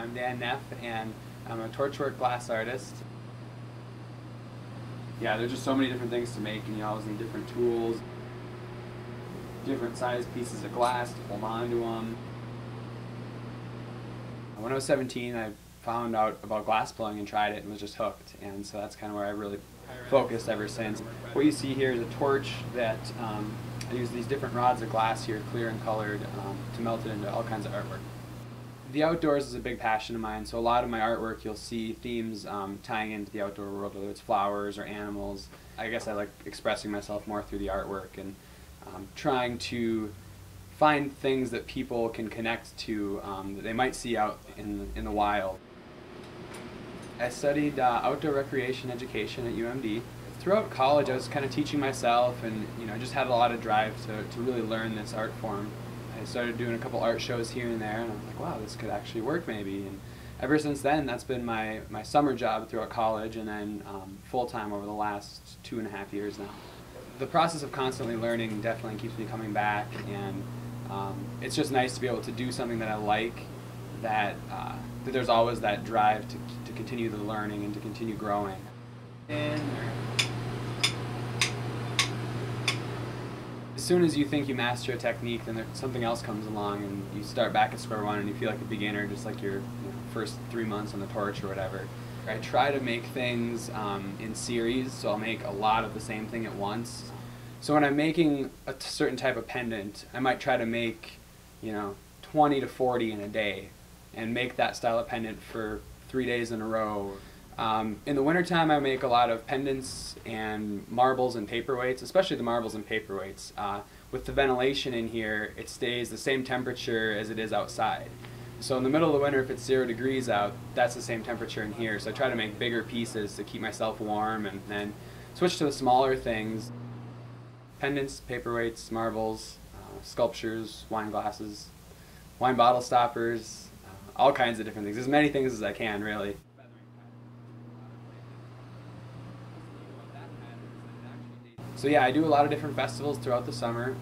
I'm Dan Neff, and I'm a torchwork glass artist. Yeah, there's just so many different things to make, and you always need different tools, different sized pieces of glass to hold onto them. When I was 17, I found out about glass blowing and tried it and was just hooked, and so that's kind of where I really focused ever since. What you see here is a torch that I use these different rods of glass here, clear and colored, to melt it into all kinds of artwork. The outdoors is a big passion of mine, so a lot of my artwork you'll see themes tying into the outdoor world, whether it's flowers or animals. I guess I like expressing myself more through the artwork and trying to find things that people can connect to that they might see out in the wild. I studied outdoor recreation education at UMD. Throughout college I was kind of teaching myself, and just had a lot of drive to really learn this art form. I started doing a couple art shows here and there, and I was like, wow, this could actually work maybe. And ever since then, that's been my summer job throughout college, and then full-time over the last 2.5 years now. The process of constantly learning definitely keeps me coming back, and it's just nice to be able to do something that I like, that there's always that drive to continue the learning and to continue growing. As soon as you think you master a technique, then something else comes along and you start back at square one and you feel like a beginner, just like your first 3 months on the torch or whatever. I try to make things in series, so I'll make a lot of the same thing at once. So when I'm making a certain type of pendant, I might try to make 20 to 40 in a day and make that style of pendant for 3 days in a row. In the wintertime I make a lot of pendants and marbles and paperweights, especially the marbles and paperweights. With the ventilation in here, it stays the same temperature as it is outside. So in the middle of the winter, if it's 0 degrees out, that's the same temperature in here. So I try to make bigger pieces to keep myself warm, and then switch to the smaller things. Pendants, paperweights, marbles, sculptures, wine glasses, wine bottle stoppers, all kinds of different things. As many things as I can, really. So yeah, I do a lot of different festivals throughout the summer,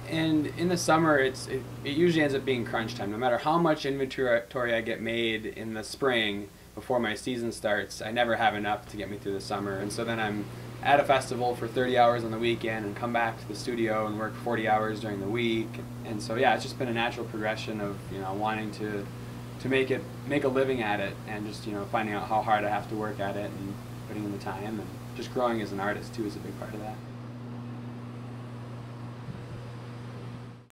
and in the summer it usually ends up being crunch time. No matter how much inventory I get made in the spring before my season starts, I never have enough to get me through the summer, and so then I'm at a festival for 30 hours on the weekend and come back to the studio and work 40 hours during the week. And so yeah, it's just been a natural progression of wanting to make a living at it, and just finding out how hard I have to work at it and putting in the time, and just growing as an artist too is a big part of that.